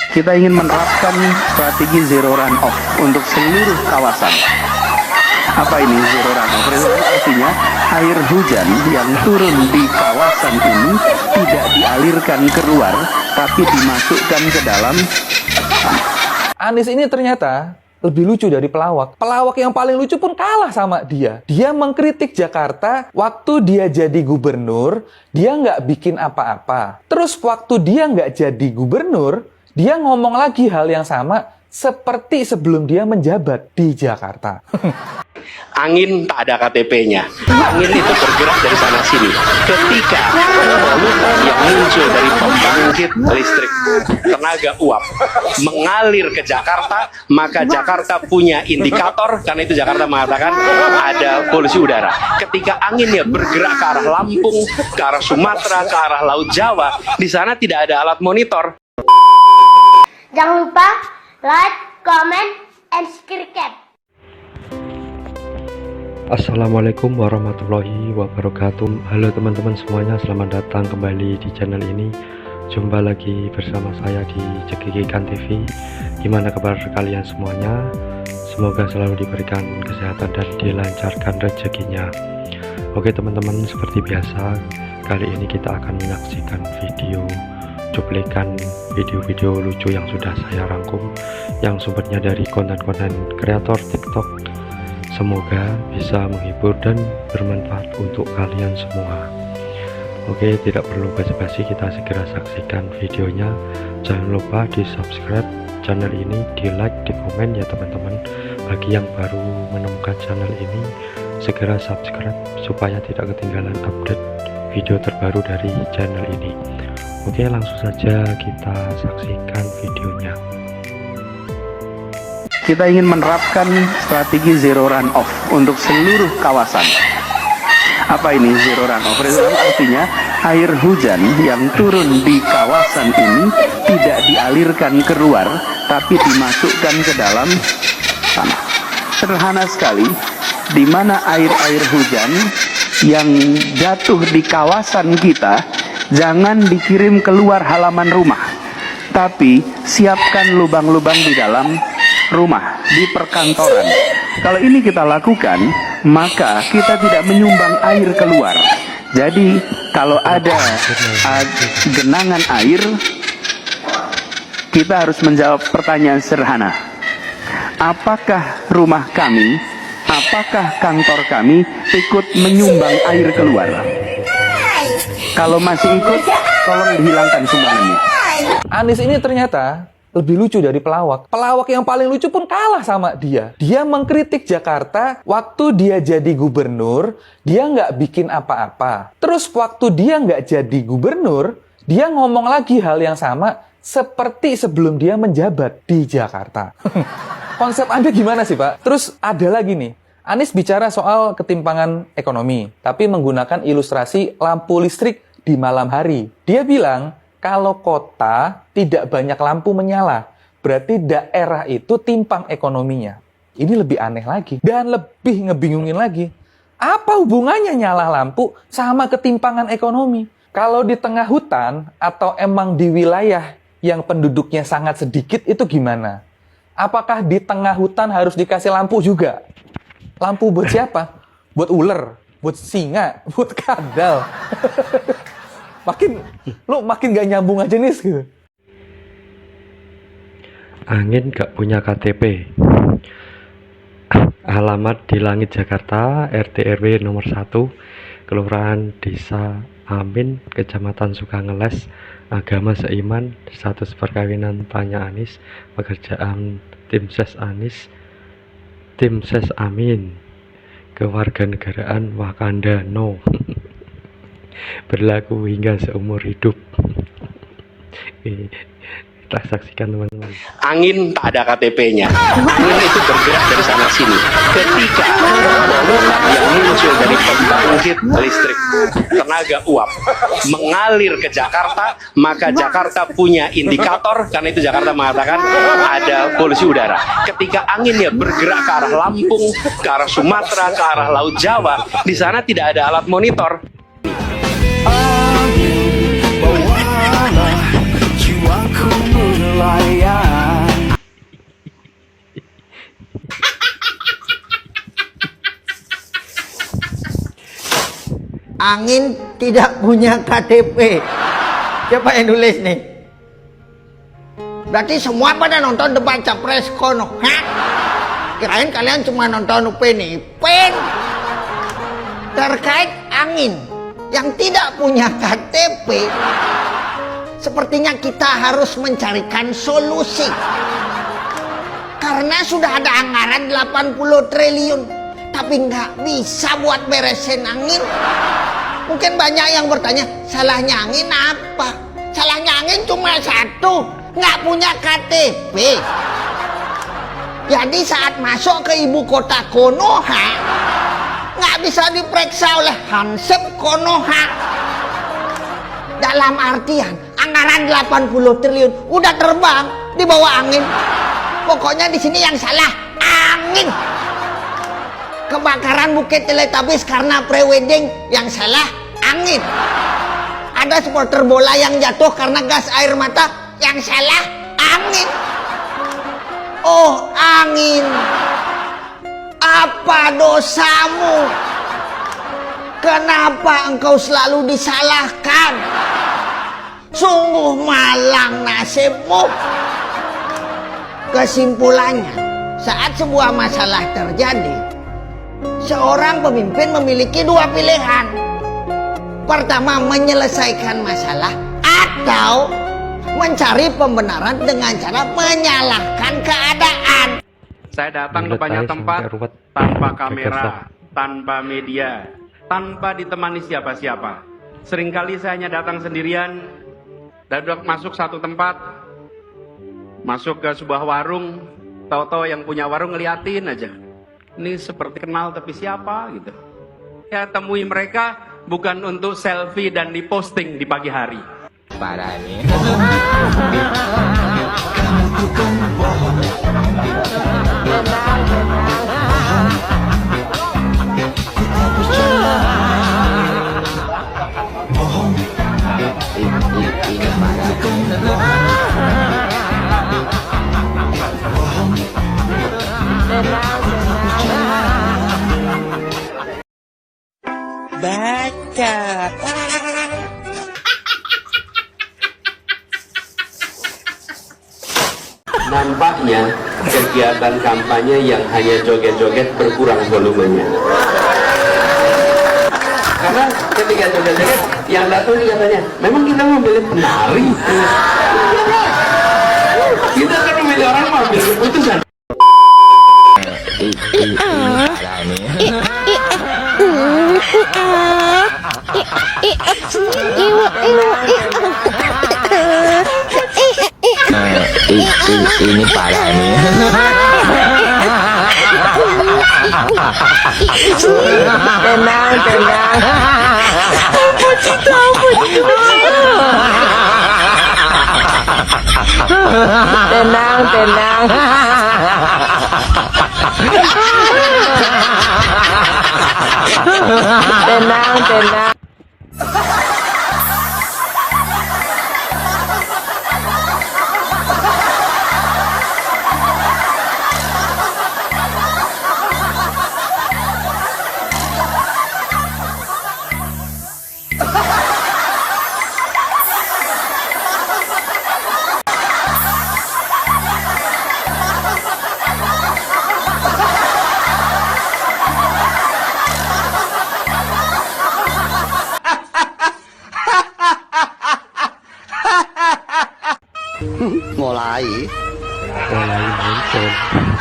Kita ingin menerapkan strategi zero runoff untuk seluruh kawasan. Apa ini zero runoff? Artinya air hujan yang turun di kawasan ini tidak dialirkan keluar, tapi dimasukkan ke dalam. Anies ini ternyata lebih lucu dari pelawak. Pelawak yang paling lucu pun kalah sama dia. Dia mengkritik Jakarta waktu dia jadi gubernur, dia nggak bikin apa-apa. Terus waktu dia nggak jadi gubernur, dia ngomong lagi hal yang sama seperti sebelum dia menjabat di Jakarta. Angin tak ada KTP-nya. Angin itu bergerak dari sana sini. Ketika polutan yang muncul dari pembangkit listrik tenaga uap mengalir ke Jakarta, maka Jakarta punya indikator, karena itu Jakarta mengatakan ada polusi udara. Ketika anginnya bergerak ke arah Lampung, ke arah Sumatera, ke arah Laut Jawa, di sana tidak ada alat monitor. Jangan lupa like, comment, and subscribe. Assalamualaikum warahmatullahi wabarakatuh. Halo teman-teman semuanya, selamat datang kembali di channel ini. Jumpa lagi bersama saya di Cekikikan TV. Gimana kabar kalian semuanya? Semoga selalu diberikan kesehatan dan dilancarkan rezekinya. Oke teman-teman, seperti biasa, kali ini kita akan menyaksikan video cuplikan video-video lucu yang sudah saya rangkum, yang sumbernya dari konten-konten kreator TikTok. Semoga bisa menghibur dan bermanfaat untuk kalian semua. Oke, tidak perlu basa-basi, kita segera saksikan videonya. Jangan lupa di subscribe channel ini, di like, di komen ya teman-teman. Bagi yang baru menemukan channel ini, segera subscribe supaya tidak ketinggalan update video terbaru dari channel ini. Oke, langsung saja kita saksikan videonya. Kita ingin menerapkan strategi zero runoff untuk seluruh kawasan. Apa ini zero runoff? Artinya air hujan yang turun di kawasan ini tidak dialirkan keluar, tapi dimasukkan ke dalam tanah. Sederhana sekali, di mana air-air hujan yang jatuh di kawasan kita jangan dikirim keluar halaman rumah, tapi siapkan lubang-lubang di dalam rumah, di perkantoran. Kalau ini kita lakukan, maka kita tidak menyumbang air keluar. Jadi kalau ada genangan air, kita harus menjawab pertanyaan sederhana. Apakah rumah kami, apakah kantor kami ikut menyumbang air keluar? Kalau masih ikut, tolong dihilangkan sumbangannya. Anies ini ternyata lebih lucu dari pelawak. Pelawak yang paling lucu pun kalah sama dia. Dia mengkritik Jakarta waktu dia jadi gubernur, dia nggak bikin apa-apa. Terus waktu dia nggak jadi gubernur, dia ngomong lagi hal yang sama seperti sebelum dia menjabat di Jakarta. Konsep Anda gimana sih, Pak? Terus ada lagi nih, Anies bicara soal ketimpangan ekonomi, tapi menggunakan ilustrasi lampu listrik di malam hari. Dia bilang, kalau kota tidak banyak lampu menyala, berarti daerah itu timpang ekonominya. Ini lebih aneh lagi. Dan lebih ngebingungin lagi. Apa hubungannya nyala lampu sama ketimpangan ekonomi? Kalau di tengah hutan atau emang di wilayah yang penduduknya sangat sedikit itu gimana? Apakah di tengah hutan harus dikasih lampu juga? Lampu buat siapa? Buat ular, buat singa, buat kadal. makin gak nyambung aja nih gitu. Angin gak punya KTP. Alamat di Langit Jakarta, RT RW nomor 1, Kelurahan Desa Amin, Kecamatan Sukangeles. Agama seiman, status perkawinan tanya Anies, pekerjaan tim ses Anies, tim ses Amin, kewarganegaraan Wakanda no. Berlaku hingga seumur hidup. Kita saksikan teman-teman. Angin tak ada KTP-nya. Angin itu bergerak dari sana sini. Ketika polutan yang muncul dari pembangkit listrik tenaga uap mengalir ke Jakarta, maka Jakarta punya indikator, karena itu Jakarta mengatakan ada polusi udara. Ketika anginnya bergerak ke arah Lampung, ke arah Sumatera, ke arah Laut Jawa, di sana tidak ada alat monitor. Angin bawalah jiwaku melayang. Angin tidak punya KTP. Siapa yang nulis nih? Berarti semua pada nonton debat capres kono. Hah? Kirain kalian cuma nonton Upin Ipin. Terkait angin yang tidak punya KTP, sepertinya kita harus mencarikan solusi. Karena sudah ada anggaran 80 triliun, tapi nggak bisa buat beresin angin. Mungkin banyak yang bertanya, salahnya angin apa? Salahnya angin cuma satu, nggak punya KTP. Jadi saat masuk ke ibu kota Konoha, nggak bisa diperiksa oleh Hansip Konoha. Dalam artian, anggaran 80 triliun udah terbang di bawah angin. Pokoknya di sini yang salah angin. Kebakaran Bukit Teletabis karena prewedding, yang salah angin. Ada supporter bola yang jatuh karena gas air mata, yang salah angin. Oh angin, apa dosamu? Kenapa engkau selalu disalahkan? Sungguh malang nasibmu. Kesimpulannya, saat sebuah masalah terjadi, seorang pemimpin memiliki dua pilihan. Pertama, menyelesaikan masalah atau mencari pembenaran dengan cara menyalahkan keadaan. Saya datang ke banyak tempat tanpa kamera, tanpa media, tanpa ditemani siapa-siapa. Seringkali saya hanya datang sendirian, dan masuk satu tempat, masuk ke sebuah warung, tahu-tahu yang punya warung ngeliatin aja. Ini seperti kenal tapi siapa gitu. Ya temui mereka bukan untuk selfie dan diposting di pagi hari. Parah nih. Ini parah. Baca. Nampaknya kegiatan kampanye yang hanya joget-joget berkurang volumenya. Karena ketika joget-joget yang datang katanya, memang kita memilih penari. Kita kan memilih orang mengambil keputusan. Ini parah nih. Tenang, tenang. Tenang, tenang. Tenang, tenang.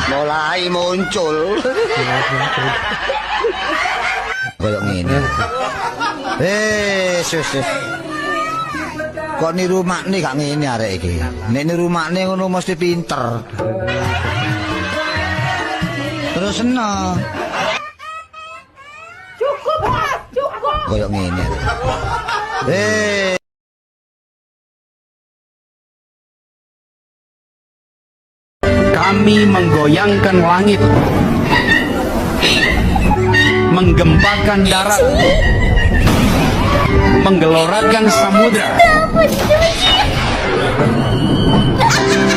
Mulai muncul. Kayak ngene. Sus. Kok niru makne gak ngene arek iki. Nek niru makne ngono mesti pinter. Terus seneng. Cukup, Mas, cukup. Kayak ngene. Kami menggoyangkan langit, menggempakan darat, menggelorakan samudra,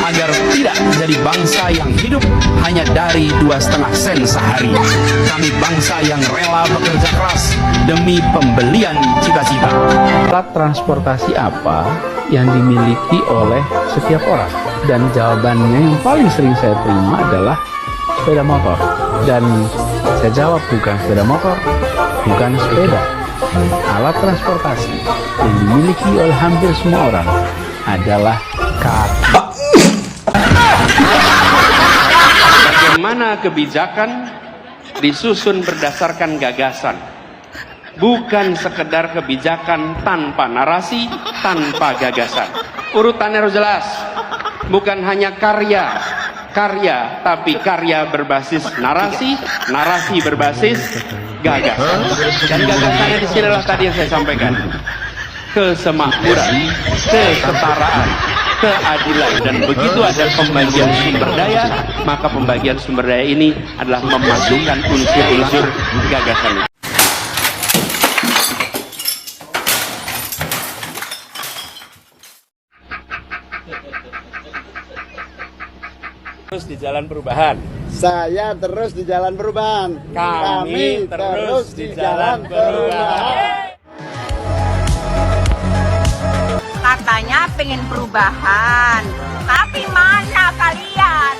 agar tidak menjadi bangsa yang hidup hanya dari 2,5 sen sehari. Kami bangsa yang rela bekerja keras demi pembelian cita-cita. Alat transportasi apa yang dimiliki oleh setiap orang? Dan jawabannya yang paling sering saya terima adalah sepeda motor. Dan saya jawab bukan sepeda motor, bukan sepeda. Alat transportasi yang dimiliki oleh hampir semua orang adalah kaki. Bagaimana kebijakan disusun berdasarkan gagasan, bukan sekedar kebijakan tanpa narasi, tanpa gagasan. Urutannya harus jelas, bukan hanya karya, tapi karya berbasis narasi, narasi berbasis gagasan. Dan gagasannya disinilah tadi yang saya sampaikan: kesemakmuran, kesetaraan, keadilan. Dan begitu ada pembagian sumber daya, maka pembagian sumber daya ini adalah memasukkan unsur-unsur gagasan. Terus di jalan perubahan. Saya terus di jalan perubahan. Kami terus di jalan perubahan. Katanya pengen perubahan, tapi mana kalian?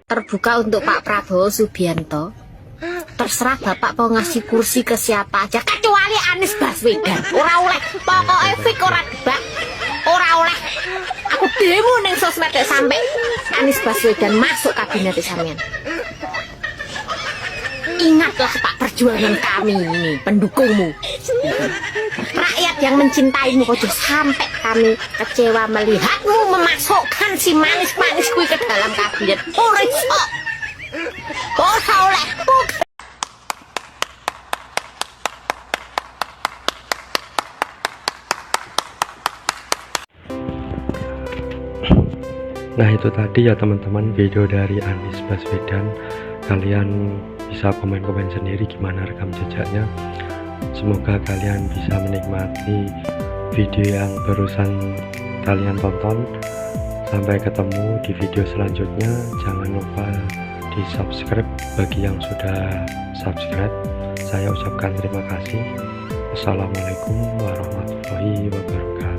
Terbuka untuk Pak Prabowo Subianto. Terserah Bapak mau ngasih kursi ke siapa aja, kecuali Anies Baswedan. Ora oleh, pokoknya fik ora debak. Ora oleh. Aku demo neng sosmed sampai Anies Baswedan masuk kabinet sampean. Ingatlah Pak, perjuangan kami ini, pendukungmu. Rakyat yang mencintaimu, kok sampai kami kecewa melihatmu memasukkan si manis-manis kui ke dalam kabinet. Ora iso. Ora oleh. Nah itu tadi ya teman-teman video dari Anies Baswedan. Kalian bisa komen-komen sendiri gimana rekam jejaknya. Semoga kalian bisa menikmati video yang barusan kalian tonton. Sampai ketemu di video selanjutnya. Jangan lupa di subscribe bagi yang sudah subscribe. Saya ucapkan terima kasih. Wassalamualaikum warahmatullahi wabarakatuh.